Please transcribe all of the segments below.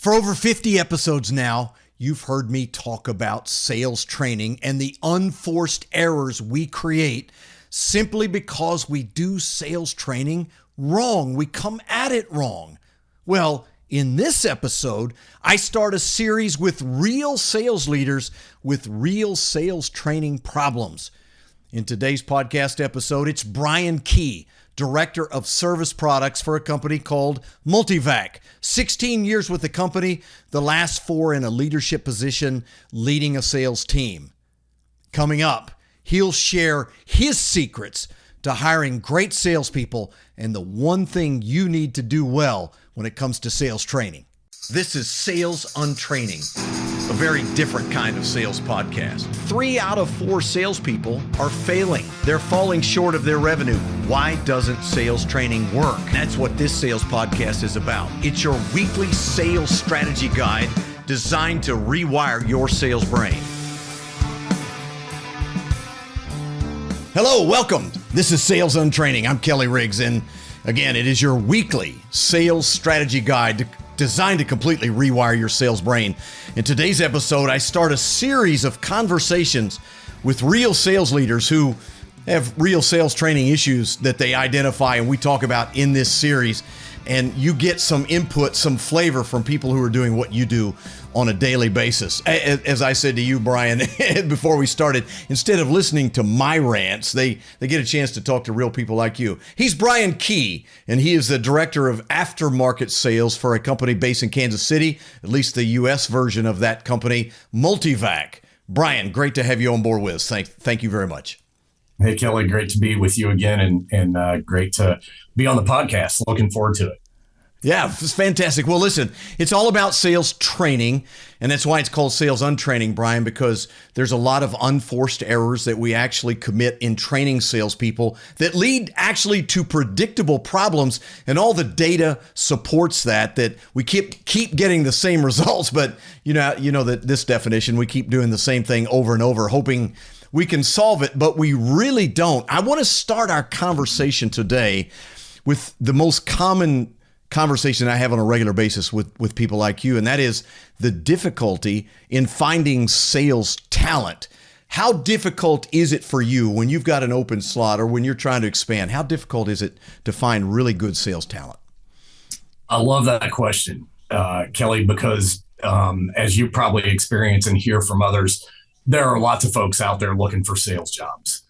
For over 50 episodes now, you've heard me talk about sales training and the unforced errors we create simply because we do sales training wrong. We come at it wrong. Well, in this episode, I start a series with real sales leaders with real sales training problems. In today's podcast episode, it's Brian Key, Director of Service Products for a company called Multivac. 16 years with the company, the last 4 in a leadership position leading a sales team. Coming up, he'll share his secrets to hiring great salespeople and the one thing you need to do well when it comes to sales training. This is Sales Untraining, a very different kind of sales podcast. 3 out of 4 salespeople are failing. They're falling short of their revenue. Why doesn't sales training work? That's what this sales podcast is about. It's your weekly sales strategy guide designed to rewire your sales brain. Hello, welcome. This is Sales Untraining. I'm Kelly Riggs, and again, it is your weekly sales strategy guide designed to completely rewire your sales brain. In today's episode, I start a series of conversations with real sales leaders who have real sales training issues that they identify and we talk about in this series. And you get some input, some flavor from people who are doing what you do on a daily basis. As I said to you, Brian, before we started, instead of listening to my rants, they get a chance to talk to real people like you. He's Brian Key, and he is the Director of Aftermarket Sales for a company based in Kansas City, at least the U.S. version of that company, Multivac. Brian, great to have you on board with us. Thank you very much. Hey, Kelly, great to be with you again and great to be on the podcast. Looking forward to it. Yeah, it's fantastic. Well, listen, it's all about sales training, and that's why it's called Sales Untraining, Brian, because there's a lot of unforced errors that we actually commit in training salespeople that lead actually to predictable problems, and all the data supports that we keep getting the same results, but you know that this definition, we keep doing the same thing over and over, hoping we can solve it, but we really don't. I want to start our conversation today with the most common conversation I have on a regular basis with people like you, and that is the difficulty in finding sales talent. How difficult is it for you when you've got an open slot or when you're trying to expand? How difficult is it to find really good sales talent? I love that question, Kelly, because as you probably experience and hear from others, there are lots of folks out there looking for sales jobs.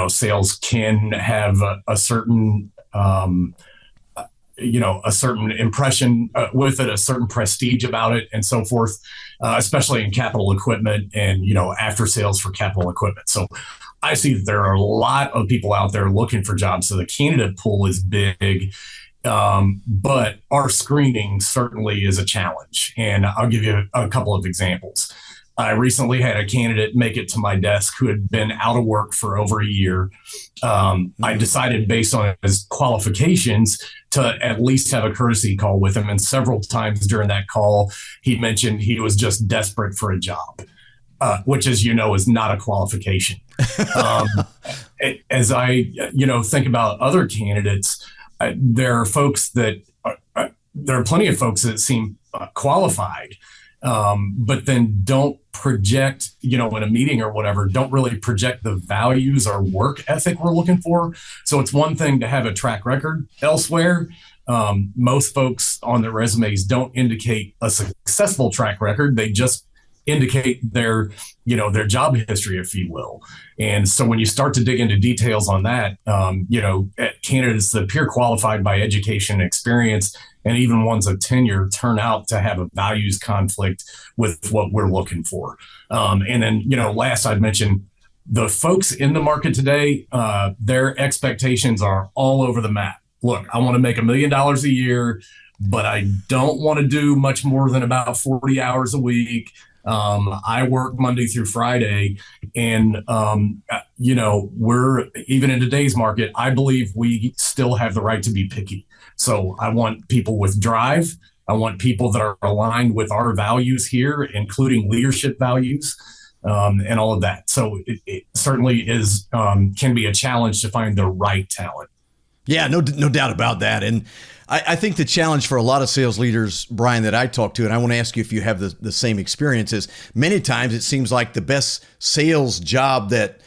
Sales can have a certain a certain impression with it, a certain prestige about it and so forth, especially in capital equipment and, after sales for capital equipment. So I see that there are a lot of people out there looking for jobs. So the candidate pool is big, but our screening certainly is a challenge. And I'll give you a couple of examples. I recently had a candidate make it to my desk who had been out of work for over a year. I decided based on his qualifications to at least have a courtesy call with him. And several times during that call, he mentioned he was just desperate for a job, which, as you know, is not a qualification. As I, think about other candidates, there are plenty of folks that seem qualified, but then don't project, in a meeting or whatever, don't really project the values or work ethic we're looking for. So it's one thing to have a track record elsewhere. Most folks on their resumes don't indicate a successful track record. They just indicate their job history, if you will. And so when you start to dig into details on that, candidates that appear qualified by education and experience, and even ones of tenure, turn out to have a values conflict with what we're looking for. And then, last I'd mention the folks in the market today, their expectations are all over the map. Look, I want to make $1 million a year, but I don't want to do much more than about 40 hours a week. I work Monday through Friday, and, we're even in today's market, I believe we still have the right to be picky. So I want people with drive. I want people that are aligned with our values here, including leadership values, and all of that. So it certainly is, can be a challenge to find the right talent. Yeah, no doubt about that. And I think the challenge for a lot of sales leaders, Brian, that I talk to, and I want to ask you if you have the same experiences, many times it seems like the best sales job that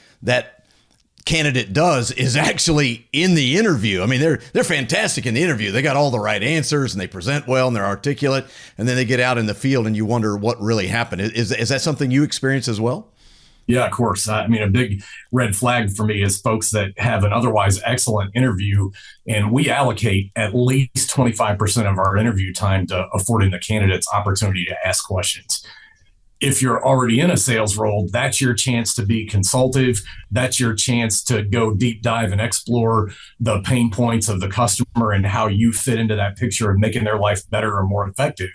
candidate does is actually in the interview. I mean, they're fantastic in the interview. They got all the right answers and they present well and they're articulate, and then they get out in the field and you wonder what really happened. Is that something you experience as well? Yeah, of course. I mean, a big red flag for me is folks that have an otherwise excellent interview, and we allocate at least 25% of our interview time to affording the candidates opportunity to ask questions. If you're already in a sales role, that's your chance to be consultative. That's your chance to go deep dive and explore the pain points of the customer and how you fit into that picture of making their life better or more effective.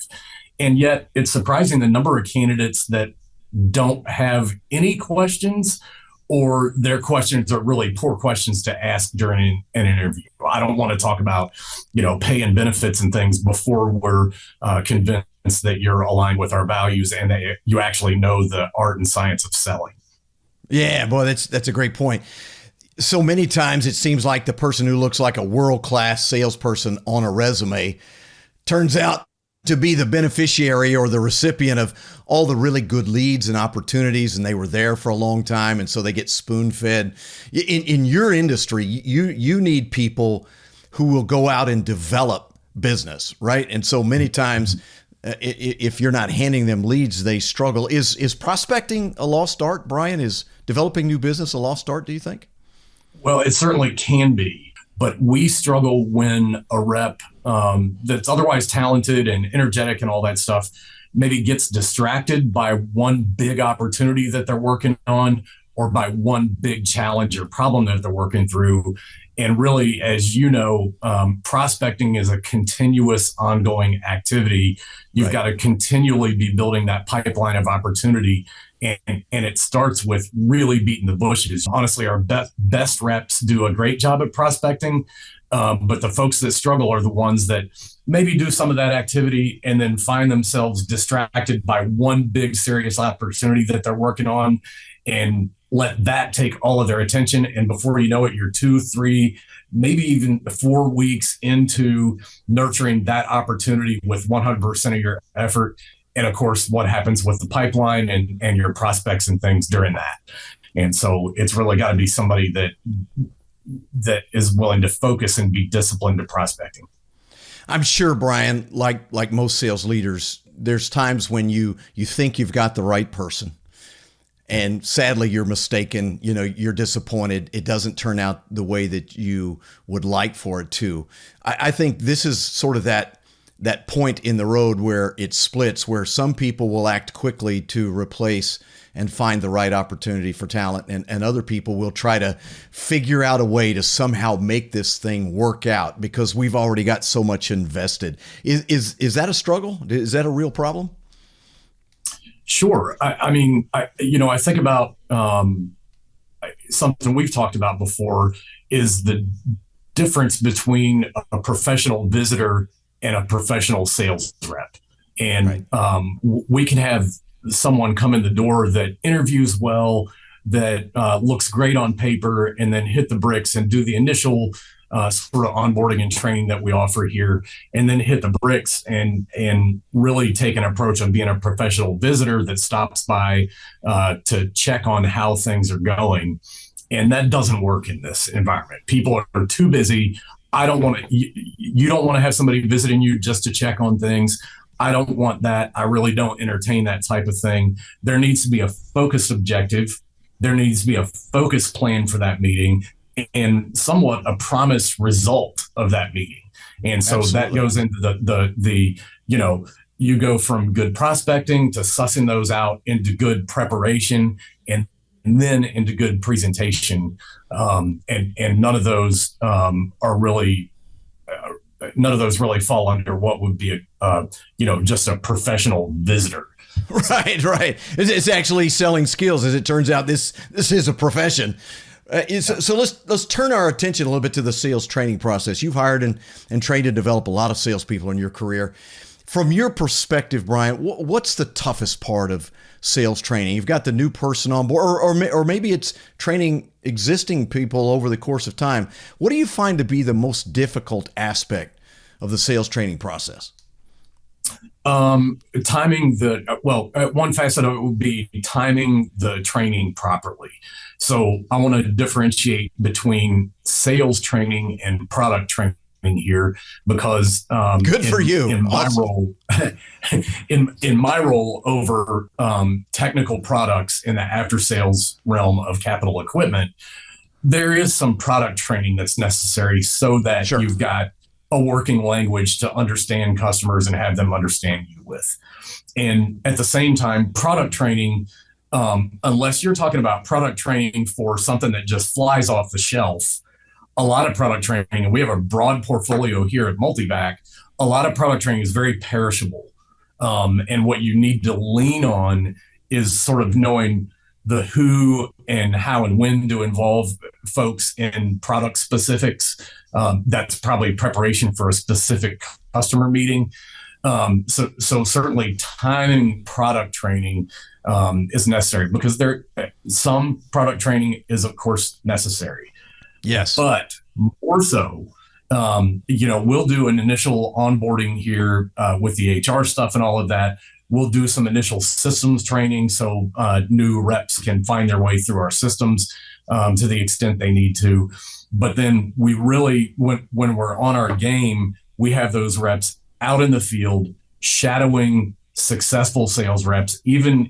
And yet it's surprising the number of candidates that don't have any questions, or their questions are really poor questions to ask during an interview. I don't want to talk about, pay and benefits and things before we're convinced that you're aligned with our values and that you actually know the art and science of selling. Yeah, boy, that's a great point. So many times it seems like the person who looks like a world-class salesperson on a resume turns out to be the beneficiary or the recipient of all the really good leads and opportunities, and they were there for a long time, and so they get spoon-fed. In your industry, you need people who will go out and develop business, right? And so many times, if you're not handing them leads, they struggle. Is prospecting a lost art, Brian? Is developing new business a lost art, do you think? Well, it certainly can be, but we struggle when a rep that's otherwise talented and energetic and all that stuff maybe gets distracted by one big opportunity that they're working on, or by one big challenge or problem that they're working through. And really, as you know, prospecting is a continuous, ongoing activity. You've got to continually be building that pipeline of opportunity. And it starts with really beating the bushes. Honestly, our best reps do a great job at prospecting, but the folks that struggle are the ones that maybe do some of that activity and then find themselves distracted by one big serious opportunity that they're working on, and let that take all of their attention. And before you know it, you're 2, 3, maybe even 4 weeks into nurturing that opportunity with 100% of your effort. And of course, what happens with the pipeline and your prospects and things during that. And so it's really got to be somebody that is willing to focus and be disciplined to prospecting. I'm sure, Brian, like most sales leaders, there's times when you think you've got the right person, and sadly you're mistaken. You're disappointed. It doesn't turn out the way that you would like for it to. I think this is sort of that point in the road where it splits, where some people will act quickly to replace and find the right opportunity for talent, and other people will try to figure out a way to somehow make this thing work out because we've already got so much invested. Is that a struggle? Is that a real problem? Sure. I mean, I think about something we've talked about before is the difference between a professional visitor and a professional sales rep. And we can have someone come in the door that interviews well, that looks great on paper, and then hit the bricks and do the initial sort of onboarding and training that we offer here, and then hit the bricks and really take an approach of being a professional visitor that stops by to check on how things are going. And that doesn't work in this environment. People are too busy. I don't want to, you don't want to have somebody visiting you just to check on things. I don't want that. I really don't entertain that type of thing. There needs to be a focused objective. There needs to be a focused plan for that meeting and somewhat a promised result of that meeting. And so that goes into the you go from good prospecting to sussing those out into good preparation and then into good presentation. And none of those are really none of those really fall under what would be just a professional visitor. Right. It's actually selling skills. As it turns out, this is a profession. So let's turn our attention a little bit to the sales training process. You've hired and trained and developed a lot of salespeople in your career. From your perspective, Brian, what's the toughest part of sales training? You've got the new person on board, or maybe it's training existing people over the course of time. What do you find to be the most difficult aspect of the sales training process? Timing one facet of it would be timing the training properly. So I want to differentiate between sales training and product training here, because good for you. In my role, in my role over technical products in the after sales realm of capital equipment, there is some product training that's necessary so that you've got a working language to understand customers and have them understand you with. And at the same time, product training, unless you're talking about product training for something that just flies off the shelf, a lot of product training, and we have a broad portfolio here at Multivac, a lot of product training is very perishable. And what you need to lean on is sort of knowing the who and how and when to involve folks in product specifics. That's probably preparation for a specific customer meeting. So certainly timing product training is necessary, because some product training is of course necessary. Yes. But more so, we'll do an initial onboarding here with the HR stuff and all of that. We'll do some initial systems training so new reps can find their way through our systems to the extent they need to. But then we really, when we're on our game, we have those reps out in the field shadowing successful sales reps, even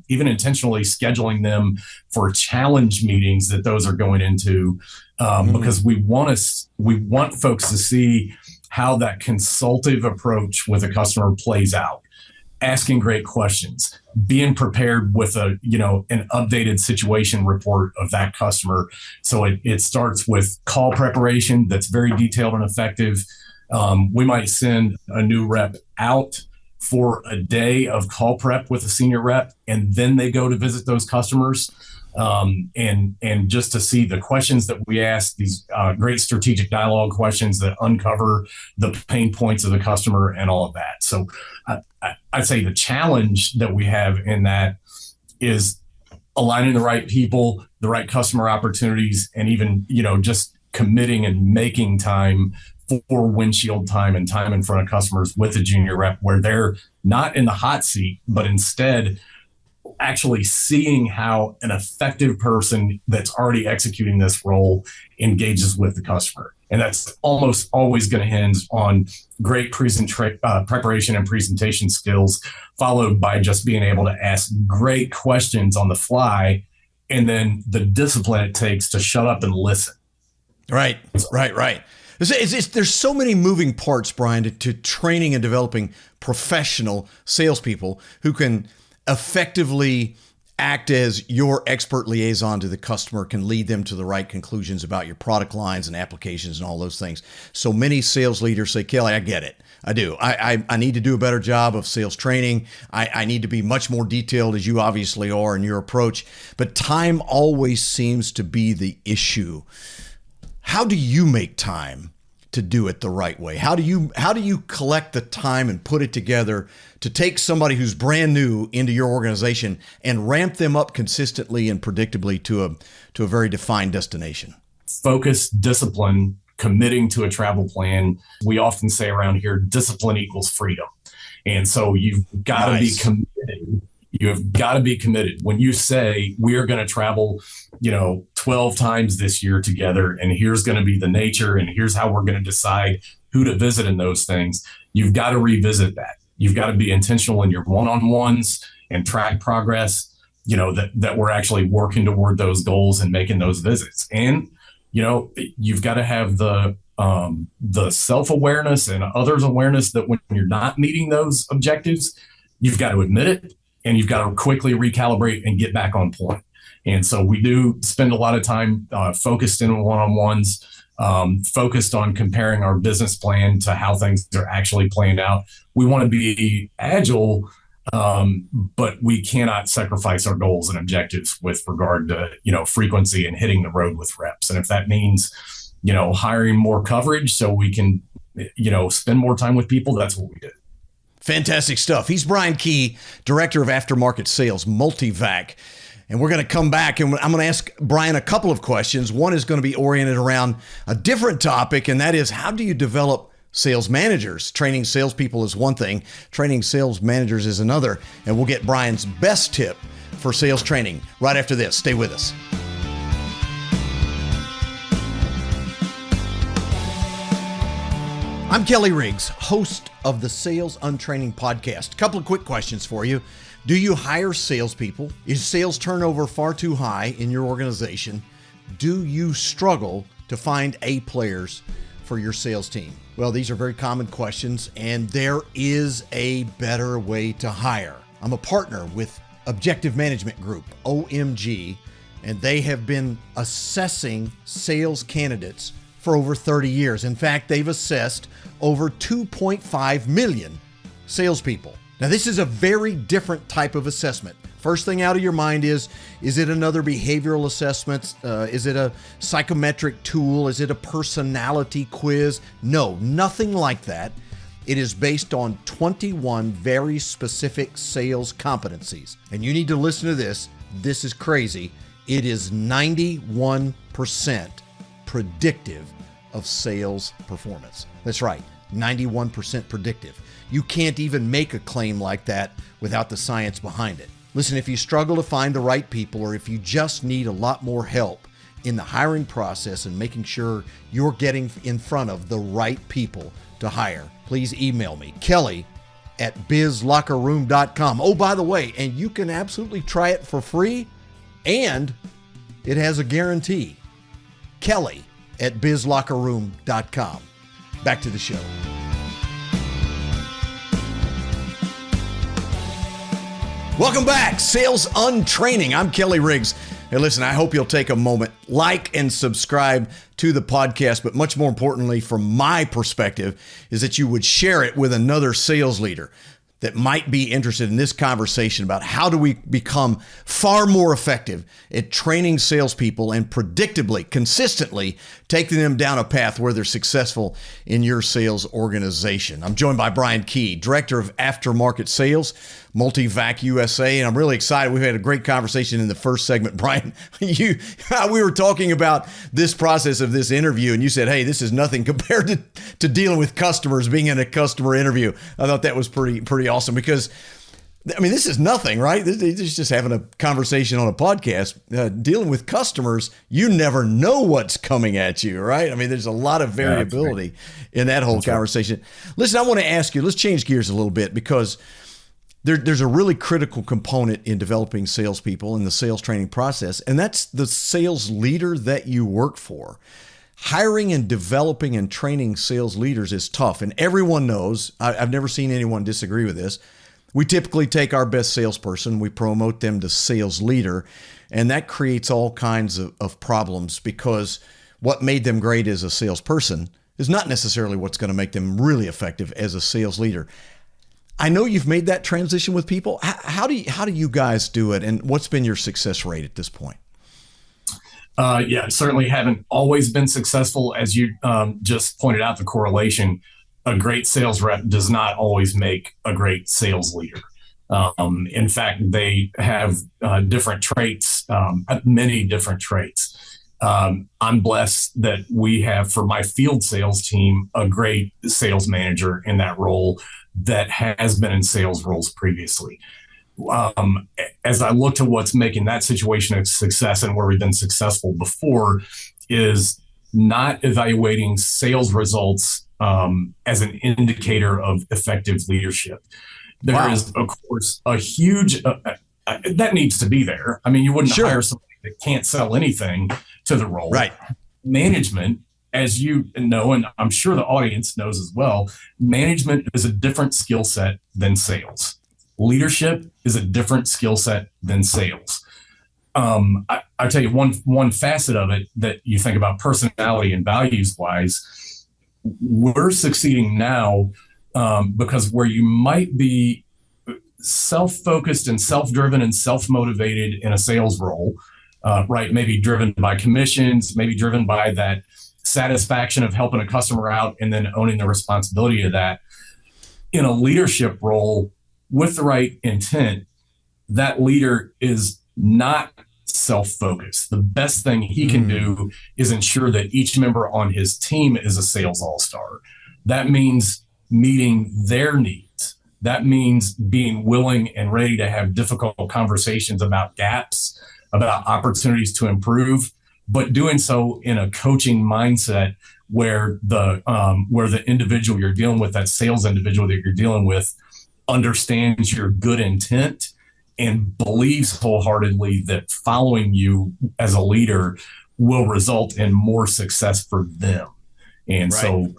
intentionally scheduling them for challenge meetings that those are going into, because we want folks to see how that consultative approach with a customer plays out. Asking great questions, being prepared with an updated situation report of that customer. So it starts with call preparation that's very detailed and effective. We might send a new rep out for a day of call prep with a senior rep, and then they go to visit those customers. And just to see the questions that we ask, these great strategic dialogue questions that uncover the pain points of the customer and all of that. So I'd say the challenge that we have in that is aligning the right people, the right customer opportunities, and even, just committing and making time for windshield time and time in front of customers with a junior rep, where they're not in the hot seat, but instead actually seeing how an effective person that's already executing this role engages with the customer. And that's almost always going to hinge on great preparation and presentation skills, followed by just being able to ask great questions on the fly, and then the discipline it takes to shut up and listen. Right. There's so many moving parts, Brian, to training and developing professional salespeople who can effectively act as your expert liaison to the customer, can lead them to the right conclusions about your product lines and applications and all those things. So many sales leaders say, Kelly, I get it. I do. I need to do a better job of sales training. I need to be much more detailed, as you obviously are in your approach. But time always seems to be the issue. How do you make time to do it the right way? How do you collect the time and put it together to take somebody who's brand new into your organization and ramp them up consistently and predictably to a very defined destination? Focus, discipline, committing to a travel plan. We often say around here, discipline equals freedom. And so you've got to be committed. You have got to be committed. When you say we are going to travel, 12 times this year together, and here's going to be the nature, and here's how we're going to decide who to visit in those things, you've got to revisit that. You've got to be intentional in your one-on-ones and track progress, that we're actually working toward those goals and making those visits. And, you've got to have the self-awareness and others' awareness that when you're not meeting those objectives, you've got to admit it, and you've got to quickly recalibrate and get back on point. And so we do spend a lot of time focused in one-on-ones, focused on comparing our business plan to how things are actually playing out. We want to be agile, but we cannot sacrifice our goals and objectives with regard to, frequency and hitting the road with reps. And if that means, hiring more coverage so we can, spend more time with people, that's what we do. Fantastic stuff. He's Brian Key, Director of Aftermarket Sales, Multivac. And we're going to come back, and I'm going to ask Brian a couple of questions. One is going to be oriented around a different topic, and that is, how do you develop sales managers. Training salespeople is one thing, training sales managers is another. And we'll get Brian's best tip for sales training right after this. Stay with us. I'm Kelly Riggs, host of the Sales Untraining podcast. A couple of quick questions for you. Do you hire salespeople? Is sales turnover far too high in your organization? Do you struggle to find A players for your sales team? Well, these are very common questions, and there is a better way to hire. I'm a partner with Objective Management Group, OMG, and they have been assessing sales candidates for over 30 years. In fact, they've assessed over 2.5 million salespeople. Now, this is a very different type of assessment. First thing out of your mind is it another behavioral assessment? Is it a psychometric tool? Is it a personality quiz? No, nothing like that. It is based on 21 very specific sales competencies. And you need to listen to this. This is crazy. It is 91% predictive of sales performance. That's right, 91% predictive. You can't even make a claim like that without the science behind it. Listen, if you struggle to find the right people, or if you just need a lot more help in the hiring process and making sure you're getting in front of the right people to hire, please email me, kelly@bizlockerroom.com. Oh, by the way, and you can absolutely try it for free, and it has a guarantee. kelly@bizlockerroom.com. Back to the show. Welcome back, Sales Untraining. I'm Kelly Riggs. Hey, listen, I hope you'll take a moment, like and subscribe to the podcast, but much more importantly, from my perspective, is that you would share it with another sales leader that might be interested in this conversation about how do we become far more effective at training salespeople and predictably, consistently taking them down a path where they're successful in your sales organization. I'm joined by Brian Key, Director of Aftermarket Sales, Multivac USA, and I'm really excited. We've had a great conversation in the first segment. Brian, we were talking about this process of this interview, and you said, hey, this is nothing compared to dealing with customers, being in a customer interview. I thought that was pretty awesome because, I mean, this is nothing, right? This is just having a conversation on a podcast. Dealing with customers, you never know what's coming at you, right? I mean, there's a lot of variability in that whole conversation. Right. Listen, I want to ask you, let's change gears a little bit because there's a really critical component in developing salespeople in the sales training process, and that's the sales leader that you work for. Hiring and developing and training sales leaders is tough, and everyone knows, I've never seen anyone disagree with this. We typically take our best salesperson, we promote them to sales leader, and that creates all kinds of problems because what made them great as a salesperson is not necessarily what's going to make them really effective as a sales leader. I know you've made that transition with people. How do you guys do it, and what's been your success rate at this point? Certainly haven't always been successful. As you just pointed out, the correlation, a great sales rep does not always make a great sales leader. In fact, they have different traits, many different traits. I'm blessed that we have, for my field sales team, a great sales manager in that role that has been in sales roles previously. As I look to what's making that situation a success and where we've been successful before is not evaluating sales results as an indicator of effective leadership. There is, of course, a huge, that needs to be there. I mean, you wouldn't hire somebody that can't sell anything to the role. Right. Management, as you know, and I'm sure the audience knows as well, management is a different skill set than sales. Leadership is a different skill set than sales. I tell you one facet of it that you think about personality and values wise, we're succeeding now because where you might be self-focused and self-driven and self-motivated in a sales role, right? Maybe driven by commissions, maybe driven by that satisfaction of helping a customer out and then owning the responsibility of that. In a leadership role with the right intent, that leader is not self-focused. The best thing he can do is ensure that each member on his team is a sales all-star. That means meeting their needs. That means being willing and ready to have difficult conversations about gaps, about opportunities to improve, but doing so in a coaching mindset where the individual you're dealing with, that sales individual that you're dealing with, understands your good intent and believes wholeheartely that following you as a leader will result in more success for them. And Right. so,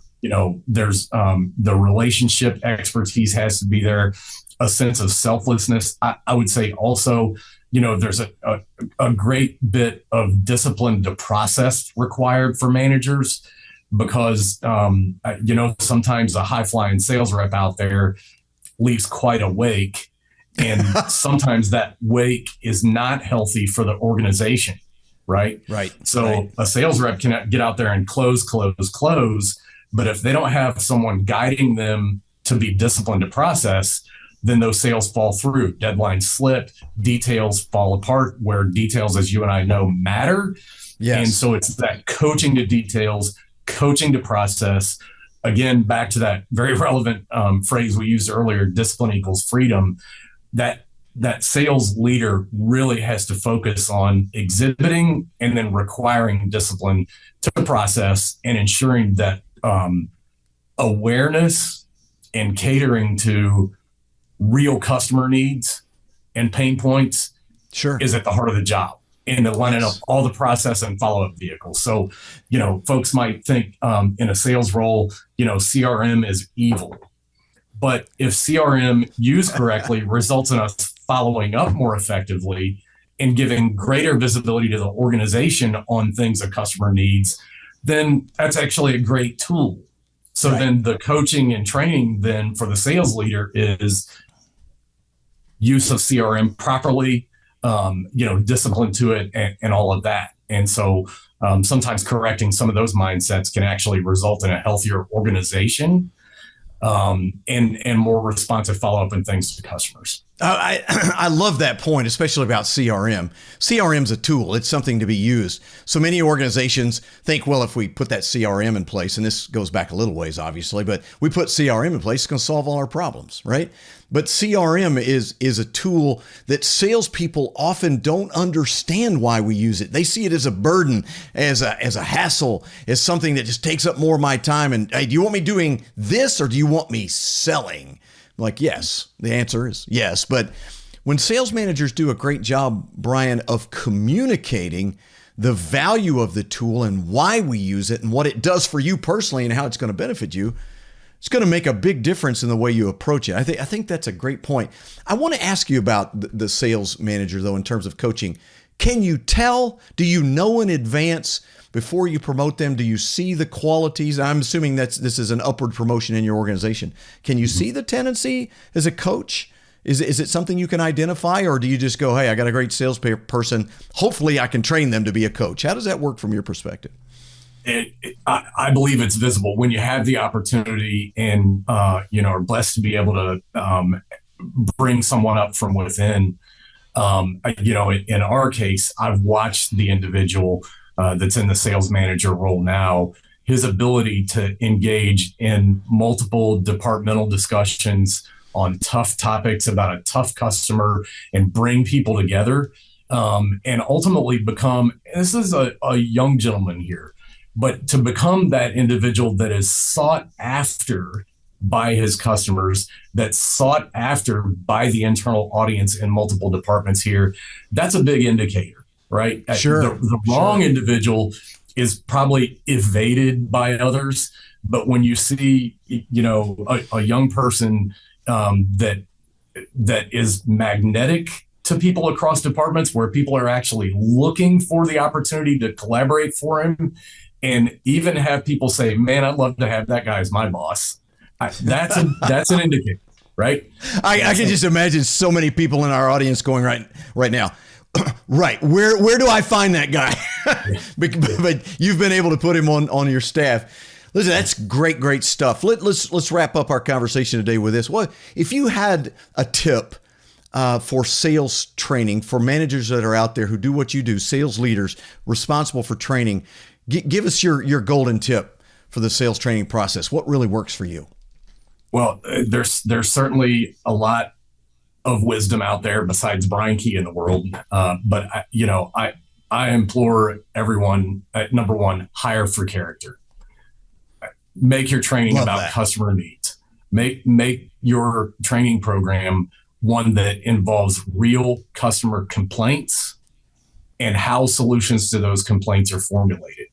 there's the relationship expertise has to be there, a sense of selflessness. I would say also, there's a great bit of discipline to process required for managers because, sometimes a high flying sales rep out there leaves quite a wake. And sometimes that wake is not healthy for the organization. Right. Right. So right. a sales rep can get out there and close. But if they don't have someone guiding them to be disciplined to process, then those sales fall through. Deadlines slip, details fall apart, where details, as you and I know, matter. Yes. And so it's that coaching to details, coaching to process. Again, back to that very relevant phrase we used earlier, discipline equals freedom. That sales leader really has to focus on exhibiting and then requiring discipline to process and ensuring that awareness and catering to real customer needs and pain points is at the heart of the job, and then lining up all the process and follow-up vehicles. So, folks might think in a sales role, CRM is evil. But if CRM used correctly results in us following up more effectively and giving greater visibility to the organization on things a customer needs, then that's actually a great tool. So then the coaching and training then for the sales leader is use of CRM properly, discipline to it and all of that. And so sometimes correcting some of those mindsets can actually result in a healthier organization and more responsive follow-up and things to customers. I love that point, especially about CRM. CRM is a tool. It's something to be used. So many organizations think, well, if we put that CRM in place, and this goes back a little ways, obviously, but we put CRM in place, it's going to solve all our problems, right? But CRM is a tool that salespeople often don't understand why we use it. They see it as a burden, as a hassle, as something that just takes up more of my time. And hey, do you want me doing this or do you want me selling? Like, yes, the answer is yes. But when sales managers do a great job, Brian, of communicating the value of the tool and why we use it and what it does for you personally and how it's going to benefit you, it's going to make a big difference in the way you approach it. I think that's a great point. I want to ask you about the sales manager, though, in terms of coaching. Can you tell? Do you know in advance before you promote them? Do you see the qualities? I'm assuming this is an upward promotion in your organization. Can you see the tendency as a coach? Is it something you can identify, or do you just go, hey, I got a great salesperson. Hopefully I can train them to be a coach. How does that work from your perspective? I believe it's visible when you have the opportunity and, are blessed to be able to bring someone up from within. In our case, I've watched the individual that's in the sales manager role now, his ability to engage in multiple departmental discussions on tough topics about a tough customer and bring people together and ultimately become, this is a young gentleman here, but to become that individual that is sought after by his customers, that's sought after by the internal audience in multiple departments here, that's a big indicator, right? Sure. The wrong individual is probably evaded by others, but when you see, a young person that is magnetic to people across departments, where people are actually looking for the opportunity to collaborate for him, and even have people say, "Man, I'd love to have that guy as my boss." That's an indicator, right? I can just imagine so many people in our audience going right now. Right. Where do I find that guy? But you've been able to put him on your staff. Listen, that's great stuff. Let's wrap up our conversation today with this. What if you had a tip for sales training for managers that are out there who do what you do, sales leaders responsible for training? Give us your golden tip for the sales training process? What really works for you? Well, there's certainly a lot of wisdom out there besides Brian Key in the world. But I implore everyone, number one, hire for character. Make your training about customer needs. Make your training program one that involves real customer complaints and how solutions to those complaints are formulated.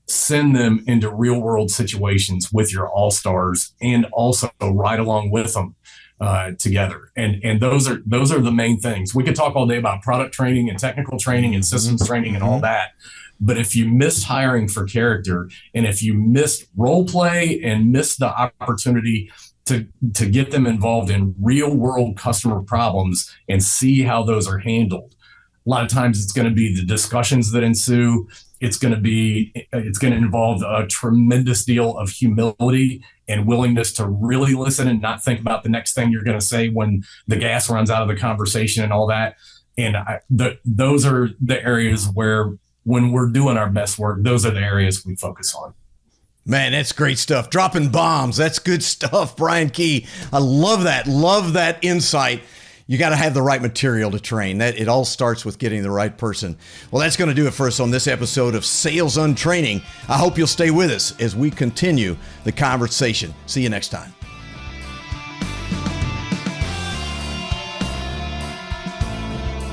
Send them into real world situations with your all-stars and also ride along with them together. And those are the main things. We could talk all day about product training and technical training and systems training and all that. But if you missed hiring for character, and if you missed role play and missed the opportunity to get them involved in real world customer problems and see how those are handled, a lot of times it's going to be the discussions that ensue. It's going to involve a tremendous deal of humility and willingness to really listen and not think about the next thing you're going to say when the gas runs out of the conversation and all that. And those are the areas where, when we're doing our best work, those are the areas we focus on. Man, that's great stuff. Dropping bombs. That's good stuff, Brian Key. I love that. Love that insight. You got to have the right material to train. That it all starts with getting the right person. Well, that's going to do it for us on this episode of Sales Untraining. I hope you'll stay with us as we continue the conversation. See you next time.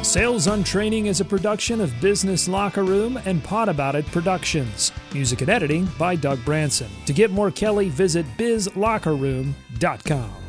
Sales Untraining is a production of Business Locker Room and Pod About It Productions. Music and editing by Doug Branson. To get more Kelly, visit bizlockerroom.com.